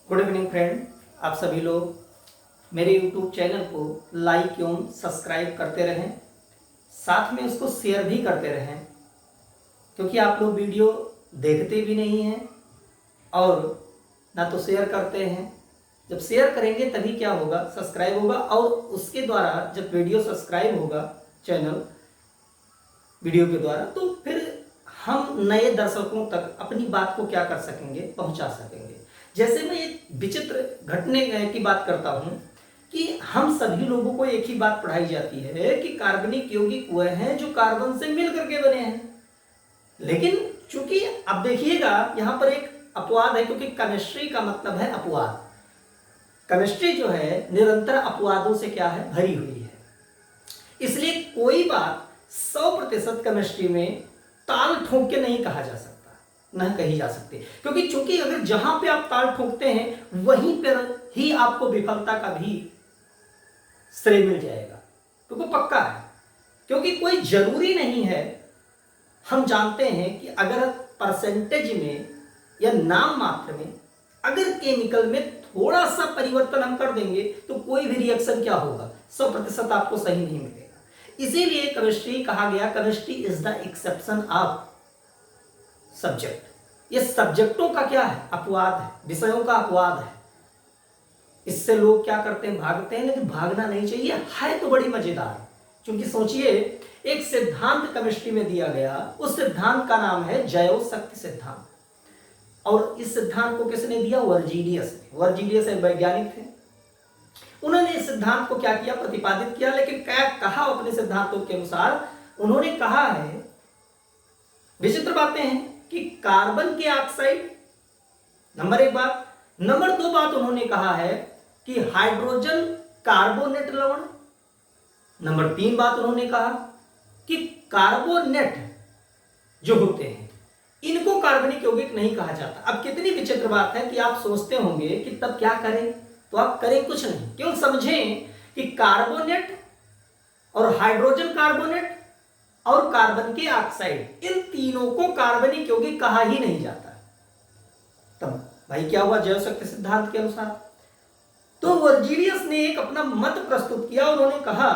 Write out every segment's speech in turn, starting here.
Good evening friend, आप सभी लोग मेरे यूट्यूब चैनल को लाइक एवं सब्सक्राइब करते रहें, साथ में उसको शेयर भी करते रहें, क्योंकि आप लोग वीडियो देखते भी नहीं हैं और ना तो शेयर करते हैं। जब शेयर करेंगे तभी क्या होगा, सब्सक्राइब होगा, और उसके द्वारा जब वीडियो सब्सक्राइब होगा चैनल वीडियो के द्वारा, तो फिर हम नए दर्शकों तक अपनी बात को क्या कर सकेंगे, पहुंचा सकेंगे। जैसे मैं एक विचित्र घटने की बात करता हूं कि हम सभी लोगों को एक ही बात पढ़ाई जाती है कि कार्बनिक यौगिक वह हैं जो कार्बन से मिल करके बने हैं। लेकिन चूंकि अब देखिएगा यहां पर एक अपवाद है, क्योंकि केमिस्ट्री का मतलब है अपवाद। केमिस्ट्री जो है निरंतर अपवादों से क्या है, भरी हुई है। इसलिए कोई बात 100% केमिस्ट्री में ताल ठोक के नहीं कहा जा सकता, नहीं कही जा सकती, क्योंकि चूंकि अगर जहां पे आप ताल ठोकते हैं वहीं पर ही आपको विफलता का भी श्रेय मिल जाएगा, क्योंकि पक्का है। क्योंकि कोई जरूरी नहीं है, हम जानते हैं कि अगर परसेंटेज में या नाम मात्र में अगर केमिकल में थोड़ा सा परिवर्तन हम कर देंगे तो कोई भी रिएक्शन क्या होगा, 100% आपको सही नहीं मिलेगा। इसीलिए केमिस्ट्री कहा गया, chemistry is the exception of subject. ये सब्जेक्टों का क्या है, अपवाद है, विषयों का अपवाद है। इससे लोग क्या करते हैं, भागते हैं, लेकिन भागना नहीं चाहिए, है तो बड़ी मजेदार। क्योंकि सोचिए, एक सिद्धांत केमिस्ट्री में दिया गया, उस सिद्धांत का नाम है जैव शक्ति सिद्धांत, और इस सिद्धांत को किसने दिया, वर्जीलियस ने। वर्जीलियस एक वैज्ञानिक थे, उन्होंने इस सिद्धांत को क्या किया, प्रतिपादित किया। लेकिन क्या कहा अपने सिद्धांतों के अनुसार, उन्होंने कहा है, विचित्र बातें हैं कि कार्बन के ऑक्साइड, नंबर 1 बात। नंबर 2 बात उन्होंने कहा है कि हाइड्रोजन कार्बोनेट लवण। नंबर 3 बात उन्होंने कहा कि कार्बोनेट जो होते हैं इनको कार्बनिक यौगिक नहीं कहा जाता। अब कितनी विचित्र बात है कि आप सोचते होंगे कि तब क्या करें, तो आप करें कुछ नहीं, केवल समझें कि कार्बोनेट और हाइड्रोजन कार्बोनेट और कार्बन के ऑक्साइड, इन तीनों को कार्बनिक यौगिक कहा ही नहीं जाता। तब भाई क्या हुआ, जैव शक्ति सिद्धांत के अनुसार। तो वर्जीलियस ने एक अपना मत प्रस्तुत किया, उन्होंने कहा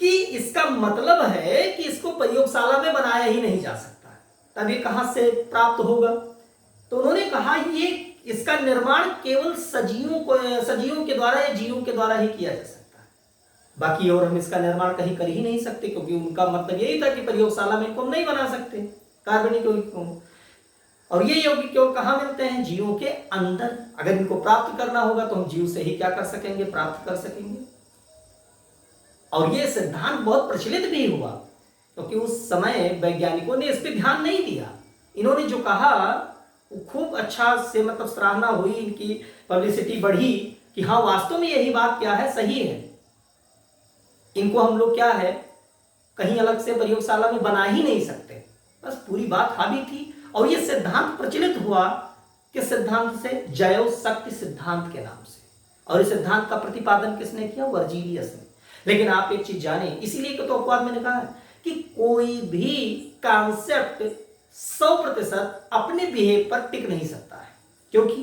कि इसका मतलब है कि इसको प्रयोगशाला में बनाया ही नहीं जा सकता, तब ये कहां से प्राप्त होगा। तो उन्होंने कहा ये इसका निर्माण केवल सजीवों के द्वारा या जीवों के द्वारा ही किया जा सकता है, बाकी और हम इसका निर्माण कहीं कर ही नहीं सकते, क्योंकि उनका मतलब यही था कि प्रयोगशाला में इनको हम नहीं बना सकते कार्बनिक यौगिक को। और ये यौगिक कहां मिलते हैं, जीवों के अंदर। अगर इनको प्राप्त करना होगा तो हम जीव से ही क्या कर सकेंगे, प्राप्त कर सकेंगे। और ये सिद्धांत बहुत प्रचलित भी हुआ, क्योंकि उस समय वैज्ञानिकों ने इस पर ध्यान नहीं दिया। इन्होंने जो कहा वो खूब अच्छा से, मतलब सराहना हुई, इनकी पब्लिसिटी बढ़ी कि हाँ वास्तव में यही बात क्या है, सही है। इनको हम लोग क्या है, कहीं अलग से प्रयोगशाला में बना ही नहीं सकते, बस पूरी बात हावी थी। और ये सिद्धांत प्रचलित हुआ किस सिद्धांत से, जैव शक्ति सिद्धांत के नाम से। और इस सिद्धांत का प्रतिपादन किसने किया, वर्जीलियस ने। लेकिन आप एक चीज जाने, इसीलिए तो अपवाद मैंने कहा है कि कोई भी कॉन्सेप्ट 100% अपने बिहेव पर टिक नहीं सकता है। क्योंकि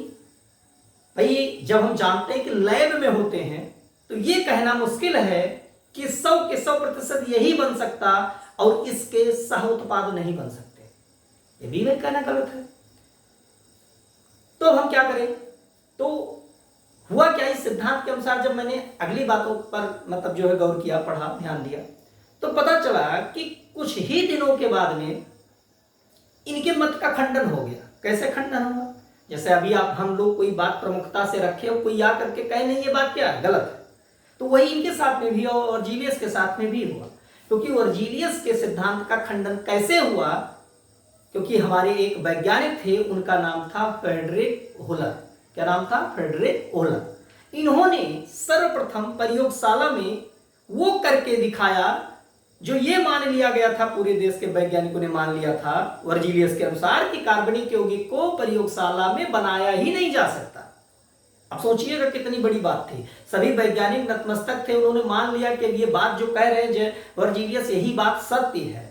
भाई जब हम जानते हैं कि लैब में होते हैं तो ये कहना मुश्किल है कि 100 के 100% यही बन सकता और इसके सह उत्पाद नहीं बन सकते, ये भी मैं कहना गलत है। तो अब हम क्या करें, तो हुआ क्या, इस सिद्धांत के अनुसार जब मैंने अगली बातों पर मतलब जो है गौर किया, पढ़ा, ध्यान दिया, तो पता चला कि कुछ ही दिनों के बाद में इनके मत का खंडन हो गया। कैसे खंडन हुआ, जैसे अभी आप हम लोग कोई बात प्रमुखता से रखे और कोई आ करके कहे नहीं ये बात क्या है, गलत है, तो वही इनके साथ में भी और वर्जीलियस के साथ में भी हुआ। क्योंकि वर्जीलियस के सिद्धांत का खंडन कैसे हुआ, क्योंकि हमारे एक वैज्ञानिक थे, उनका नाम था फ्रेडरिक होलर। क्या नाम था, फ्रेडरिक होलर। इन्होंने सर्वप्रथम प्रयोगशाला में वो करके दिखाया जो ये मान लिया गया था, पूरे देश के वैज्ञानिकों ने मान लिया था वर्जीलियस के अनुसार कि कार्बनिक यौगिक को प्रयोगशाला में बनाया ही नहीं जा सकता। अब सोचिएगा कितनी बड़ी बात थी, सभी वैज्ञानिक नतमस्तक थे, उन्होंने मान लिया कि ये बात जो कह रहे हैं वर्जीलियस, यही बात सत्य है।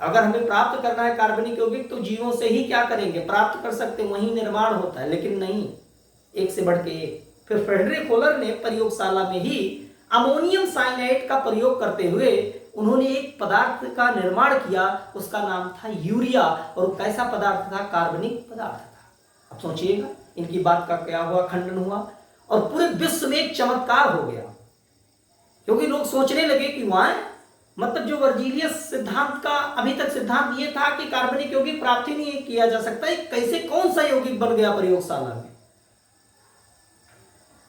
अगर हमें प्राप्त करना है कार्बनिक यौगिक तो जीवों से ही क्या करेंगे, प्राप्त कर सकते हैं, वहीं निर्माण होता है, लेकिन नहीं, एक से बढ़ के एक। फिर फ्रेडरिक होलर ने प्रयोगशाला में ही अमोनियम साइनाइड का प्रयोग करते हुए उन्होंने एक पदार्थ का निर्माण किया, उसका नाम था यूरिया, और कैसा पदार्थ था, कार्बनिक पदार्थ था। अब सोचिएगा इनकी बात का क्या हुआ, खंडन हुआ, और पूरे विश्व में एक चमत्कार हो गया, क्योंकि लोग सोचने लगे कि वहां मतलब जो वर्जीलियस सिद्धांत का अभी तक सिद्धांत ये था कि कार्बनिक यौगिक प्राप्त ही नहीं किया जा सकता, कैसे कौन सा यौगिक बन गया प्रयोगशाला में।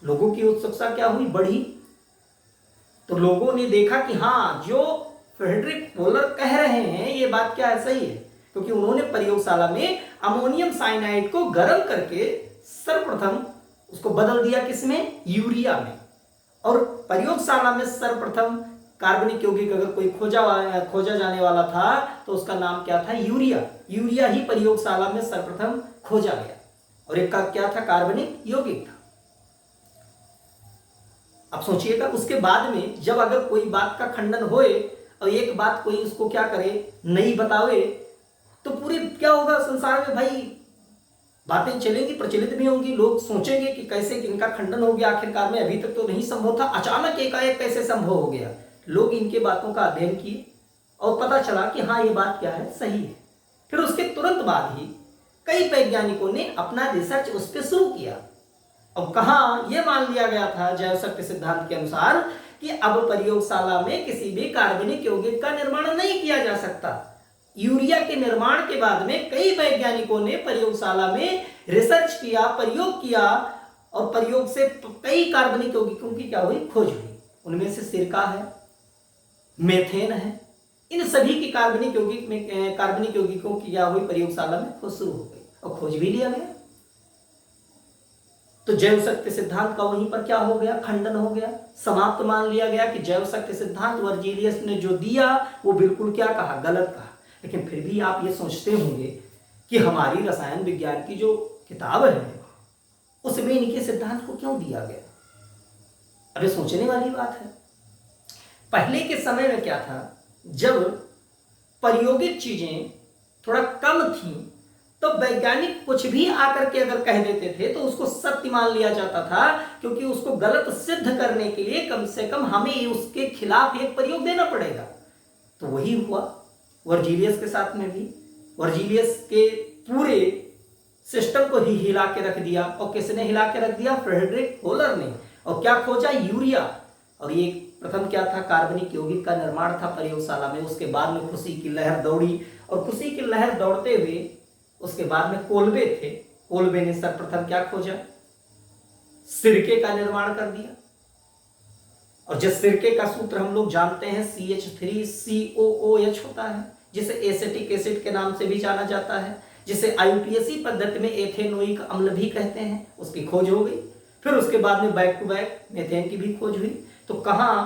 लोगों की उत्सुकता क्या हुई, बढ़ी। तो लोगों ने देखा कि हाँ, जो फ्रेडरिक होलर कह रहे हैं ये बात क्या है, सही है, क्योंकि उन्होंने प्रयोगशाला में अमोनियम साइनाइड को गर्म करके सर्वप्रथम उसको बदल दिया किसमें, यूरिया में। और प्रयोगशाला में सर्वप्रथम कार्बनिक यौगिक अगर कोई खोजा जाने वाला था तो उसका नाम क्या था, यूरिया। यूरिया ही प्रयोगशाला में सर्वप्रथम खोजा गया, और एक का क्या था, कार्बनिक यौगिक था। अब सोचिएगा उसके बाद में जब अगर कोई बात का खंडन होए और एक बात कोई उसको क्या करे, नहीं बतावे, तो पूरी क्या होगा संसार में भाई, बातें चलेंगी, प्रचलित भी होंगी, लोग सोचेंगे कि कैसे इनका खंडन हो गया, आखिरकार में अभी तक तो नहीं संभव था, अचानक एकाएक कैसे संभव हो गया। लोग इनके बातों का अध्ययन किए और पता चला कि हाँ ये बात क्या है, सही है। फिर उसके तुरंत बाद ही कई वैज्ञानिकों ने अपना रिसर्च उस पर शुरू किया, और कहा यह मान लिया गया था जैव शक्ति सिद्धांत के अनुसार कि अब प्रयोगशाला में किसी भी कार्बनिक यौगिक का निर्माण नहीं किया जा सकता। यूरिया के निर्माण के बाद में कई वैज्ञानिकों ने प्रयोगशाला में रिसर्च किया, प्रयोग किया, और प्रयोग से कई कार्बनिक यौगिकों की क्या हुई, खोज हुई। उनमें से सिरका है, मेथेन है, इन सभी की कार्बनिक यौगिकों की क्या हुई, प्रयोगशाला में खोज शुरू हो गई और खोज भी लिया गया। तो जैव शक्ति सिद्धांत का वहीं पर क्या हो गया, खंडन हो गया, समाप्त मान लिया गया कि जैव शक्ति सिद्धांत वर्जीलियस ने जो दिया वो बिल्कुल क्या कहा, गलत कहा। लेकिन फिर भी आप ये सोचते होंगे कि हमारी रसायन विज्ञान की जो किताब है उसमें इनके सिद्धांत को क्यों दिया गया। अरे सोचने वाली बात है। पहले के समय में क्या था, जब प्रायोगिक चीजें थोड़ा कम थी तो वैज्ञानिक कुछ भी आकर के अगर कह देते थे तो उसको सत्य मान लिया जाता था, क्योंकि उसको गलत सिद्ध करने के लिए कम से कम हमें उसके खिलाफ एक प्रयोग देना पड़ेगा। तो वही हुआ वर्जीलियस के साथ में भी। वर्जीलियस के पूरे सिस्टम को ही हिला के रख दिया, और किसने हिला के रख दिया, फ्रेडरिक होलर ने। और क्या खोजा, यूरिया। और ये प्रथम क्या था, कार्बनिक यौगिक का निर्माण था प्रयोगशाला में। उसके बाद में खुशी की लहर दौड़ी, और खुशी की लहर दौड़ते हुए उसके बाद में कोलबे थे। कोलबे ने सर्वप्रथम क्या खोजा, सिरके का निर्माण कर दिया। और जिस सिरके का सूत्र हम लोग जानते हैं CH3COOH होता है, जिसे एसिटिक एसिड के नाम से भी जाना जाता है, जिसे IUPAC पद्धति में एथेनोइक अम्ल भी कहते हैं, उसकी खोज हो गई। फिर उसके बाद में बैक टू बैक मेथेन की भी खोज हुई। तो कहां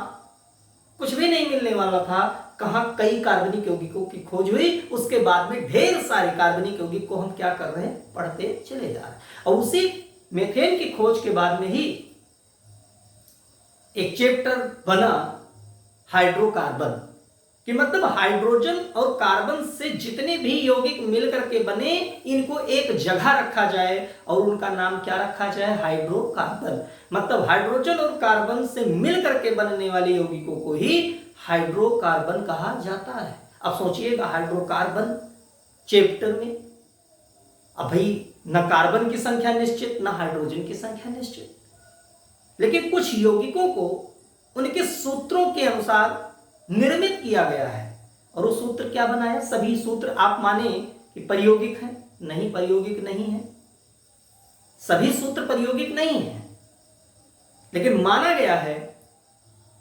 कुछ भी नहीं मिलने वाला था, कहां कई कार्बनिक यौगिकों की खोज हुई। उसके बाद में ढेर सारे कार्बनिक यौगिक को हम क्या कर रहे हैं, पढ़ते चले जा रहे हैं। और उसी मेथेन की खोज के बाद में ही एक चैप्टर बना हाइड्रोकार्बन, कि मतलब हाइड्रोजन और कार्बन से जितने भी यौगिक मिलकर के बने, इनको एक जगह रखा जाए और उनका नाम क्या रखा जाए, हाइड्रोकार्बन। मतलब हाइड्रोजन और कार्बन से मिलकर के बनने वाले यौगिकों को ही हाइड्रोकार्बन कहा जाता है। अब सोचिएगा हाइड्रोकार्बन चैप्टर में अब भाई न कार्बन की संख्या निश्चित, न हाइड्रोजन की संख्या निश्चित, लेकिन कुछ यौगिकों को उनके सूत्रों के अनुसार निर्मित किया गया है। और वो सूत्र क्या बनाया, सभी सूत्र आप माने कि प्रायोगिक हैं, नहीं प्रायोगिक नहीं है, सभी सूत्र प्रायोगिक नहीं है, लेकिन माना गया है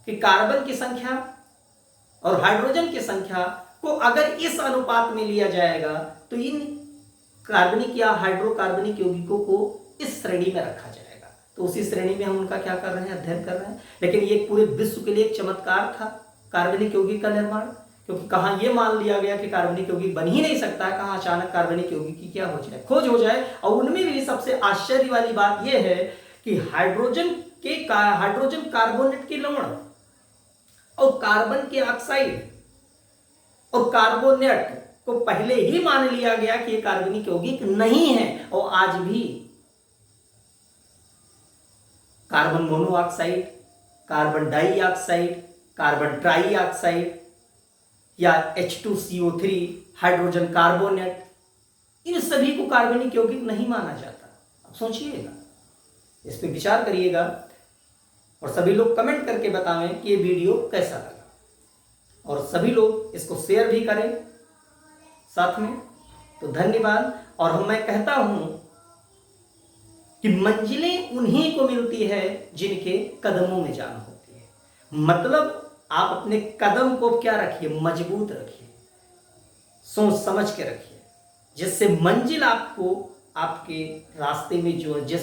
कि कार्बन की संख्या और हाइड्रोजन की संख्या को अगर इस अनुपात में लिया जाएगा तो इन कार्बनिक या हाइड्रोकार्बनिक यौगिकों को इस श्रेणी में रखा जाएगा। तो उसी श्रेणी में हम उनका क्या कर रहे हैं, अध्ययन कर रहे हैं। लेकिन ये पूरे विश्व के लिए एक चमत्कार था कार्बनिक यौगिक का निर्माण, क्योंकि कहां ये मान लिया गया कि कार्बनिक यौगिक बन ही नहीं सकता, कहां अचानक कार्बनिक यौगिक की क्या हो जाए, खोज हो जाए। और उनमें भी सबसे आश्चर्य वाली बात यह है कि हाइड्रोजन कार्बोनेट के लवण और कार्बन के ऑक्साइड और कार्बोनेट को पहले ही मान लिया गया कि ये कार्बनिक यौगिक नहीं है, और आज भी carbon monoxide, carbon dioxide, carbon trioxide या H2CO3, हाइड्रोजन कार्बोनेट, इन सभी को कार्बनिक यौगिक नहीं माना जाता। अब सोचिएगा, इस पे विचार करिएगा और सभी लोग कमेंट करके बताएं कि ये वीडियो कैसा लगा, और सभी लोग इसको शेयर भी करें साथ में। तो धन्यवाद। और मैं कहता हूं कि मंजिलें उन्हीं को मिलती है जिनके कदमों में जान होती है। मतलब आप अपने कदम को क्या रखिए, मजबूत रखिए, सोच समझ के रखिए, जिससे मंजिल आपको आपके रास्ते में जो जिस